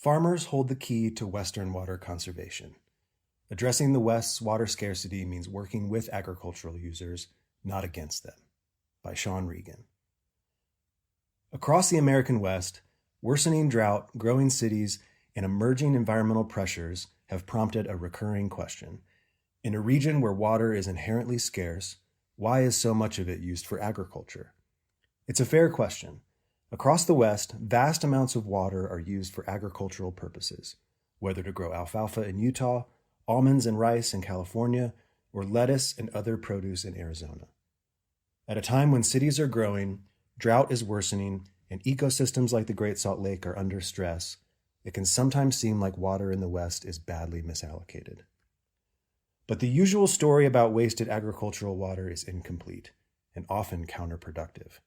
Farmers hold the key to Western water conservation. Addressing the West's water scarcity means working with agricultural users, not against them. By Sean Regan. Across the American West, worsening drought, growing cities, and emerging environmental pressures have prompted a recurring question. In a region where water is inherently scarce, why is so much of it used for agriculture? It's a fair question. Across the West, vast amounts of water are used for agricultural purposes, whether to grow alfalfa in Utah, almonds and rice in California, or lettuce and other produce in Arizona. At a time when cities are growing, drought is worsening, and ecosystems like the Great Salt Lake are under stress, it can sometimes seem like water in the West is badly misallocated. But the usual story about wasted agricultural water is incomplete and often counterproductive.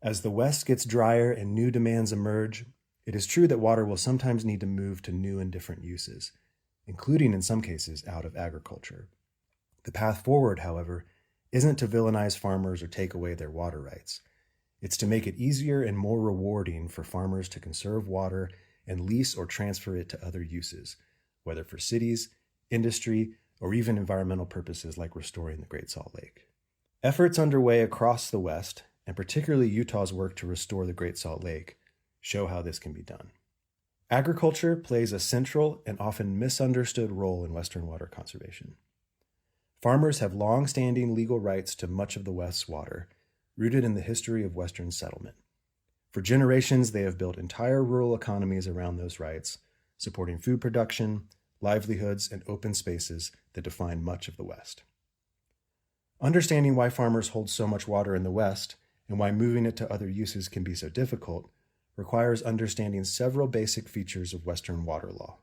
As the West gets drier and new demands emerge, it is true that water will sometimes need to move to new and different uses, including in some cases out of agriculture. The path forward, however, isn't to villainize farmers or take away their water rights. It's to make it easier and more rewarding for farmers to conserve water and lease or transfer it to other uses, whether for cities, industry, or even environmental purposes like restoring the Great Salt Lake. Efforts underway across the West, and particularly Utah's work to restore the Great Salt Lake, show how this can be done. Agriculture plays a central and often misunderstood role in Western water conservation. Farmers have long-standing legal rights to much of the West's water, rooted in the history of Western settlement. For generations, they have built entire rural economies around those rights, supporting food production, livelihoods, and open spaces that define much of the West. Understanding why farmers hold so much water in the West and why moving it to other uses can be so difficult requires understanding several basic features of Western water law.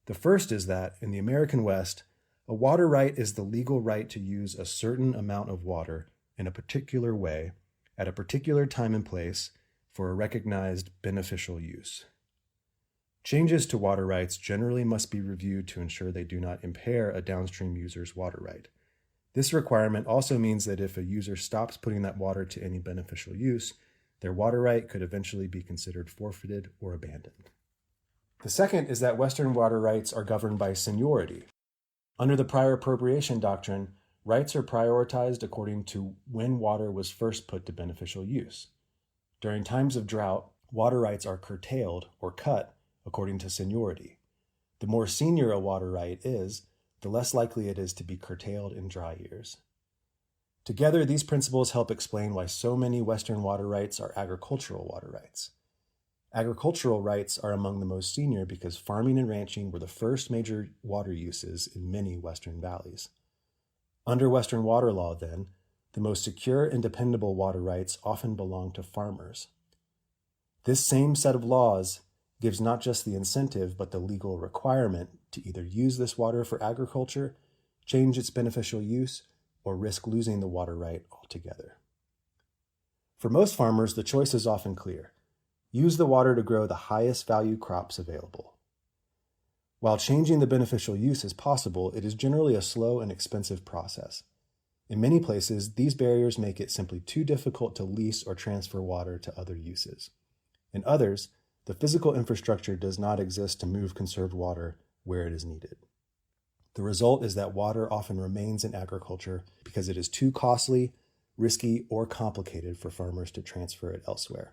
The first is that, in the American West, a water right is the legal right to use a certain amount of water in a particular way, at a particular time and place, for a recognized beneficial use. Changes to water rights generally must be reviewed to ensure they do not impair a downstream user's water right. This requirement also means that if a user stops putting that water to any beneficial use, their water right could eventually be considered forfeited or abandoned. The second is that Western water rights are governed by seniority. Under the prior appropriation doctrine, rights are prioritized according to when water was first put to beneficial use. During times of drought, water rights are curtailed or cut according to seniority. The more senior a water right is, the less likely it is to be curtailed in dry years. Together, these principles help explain why so many Western water rights are agricultural water rights. Agricultural rights are among the most senior because farming and ranching were the first major water uses in many Western valleys. Under Western water law, then, the most secure and dependable water rights often belong to farmers. This same set of laws gives not just the incentive but the legal requirement to either use this water for agriculture, change its beneficial use, or risk losing the water right altogether. For most farmers, the choice is often clear. Use the water to grow the highest value crops available. While changing the beneficial use is possible, it is generally a slow and expensive process. In many places, these barriers make it simply too difficult to lease or transfer water to other uses. In others, the physical infrastructure does not exist to move conserved water where it is needed. The result is that water often remains in agriculture because it is too costly, risky, or complicated for farmers to transfer it elsewhere,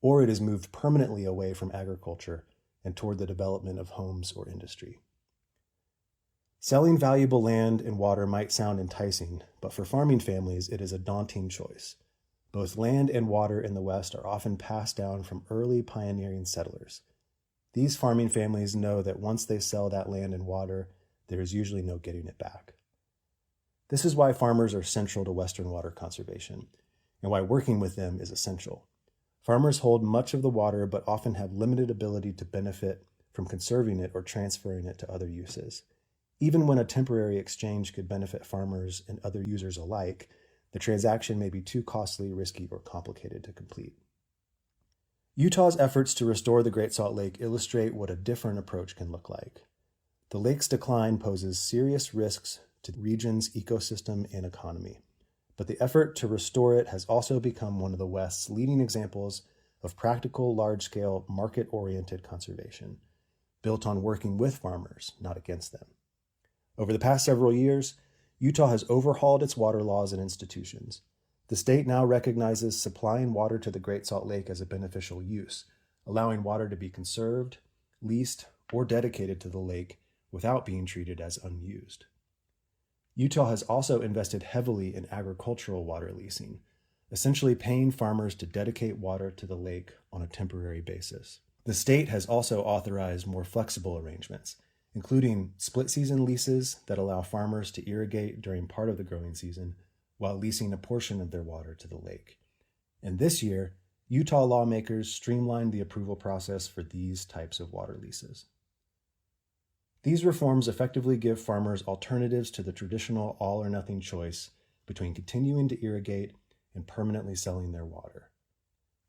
or it is moved permanently away from agriculture and toward the development of homes or industry. Selling valuable land and water might sound enticing, but for farming families, it is a daunting choice. Both land and water in the West are often passed down from early pioneering settlers. These farming families know that once they sell that land and water, there is usually no getting it back. This is why farmers are central to Western water conservation, and why working with them is essential. Farmers hold much of the water, but often have limited ability to benefit from conserving it or transferring it to other uses. Even when a temporary exchange could benefit farmers and other users alike, the transaction may be too costly, risky, or complicated to complete. Utah's efforts to restore the Great Salt Lake illustrate what a different approach can look like. The lake's decline poses serious risks to the region's ecosystem and economy, but the effort to restore it has also become one of the West's leading examples of practical, large-scale, market-oriented conservation, built on working with farmers, not against them. Over the past several years, Utah has overhauled its water laws and institutions. The state now recognizes supplying water to the Great Salt Lake as a beneficial use, allowing water to be conserved, leased, or dedicated to the lake without being treated as unused. Utah has also invested heavily in agricultural water leasing, essentially paying farmers to dedicate water to the lake on a temporary basis. The state has also authorized more flexible arrangements, including split-season leases that allow farmers to irrigate during part of the growing season while leasing a portion of their water to the lake. And this year, Utah lawmakers streamlined the approval process for these types of water leases. These reforms effectively give farmers alternatives to the traditional all-or-nothing choice between continuing to irrigate and permanently selling their water.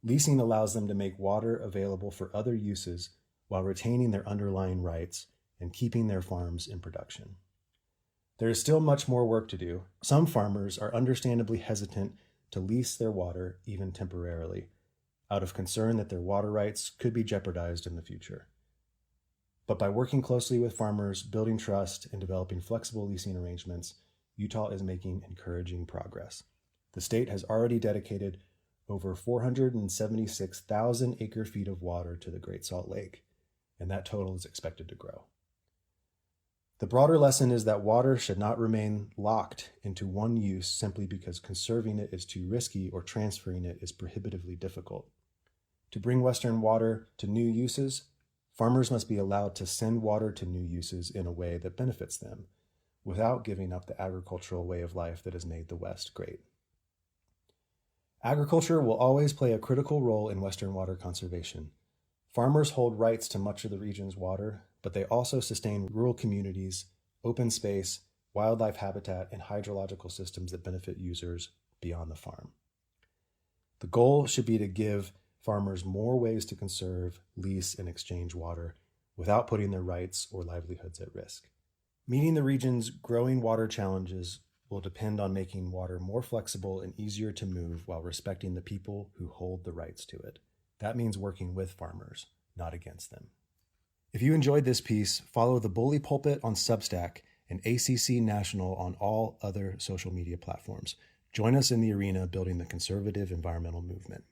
Leasing allows them to make water available for other uses while retaining their underlying rights and keeping their farms in production. There is still much more work to do. Some farmers are understandably hesitant to lease their water, even temporarily, out of concern that their water rights could be jeopardized in the future. But by working closely with farmers, building trust, and developing flexible leasing arrangements, Utah is making encouraging progress. The state has already dedicated over 476,000 acre-feet of water to the Great Salt Lake, and that total is expected to grow. The broader lesson is that water should not remain locked into one use simply because conserving it is too risky or transferring it is prohibitively difficult. To bring Western water to new uses, farmers must be allowed to send water to new uses in a way that benefits them, without giving up the agricultural way of life that has made the West great. Agriculture will always play a critical role in Western water conservation. Farmers hold rights to much of the region's water, but they also sustain rural communities, open space, wildlife habitat, and hydrological systems that benefit users beyond the farm. The goal should be to give farmers more ways to conserve, lease, and exchange water without putting their rights or livelihoods at risk. Meeting the region's growing water challenges will depend on making water more flexible and easier to move while respecting the people who hold the rights to it. That means working with farmers, not against them. If you enjoyed this piece, follow the Bully Pulpit on Substack and ACC National on all other social media platforms. Join us in the arena building the conservative environmental movement.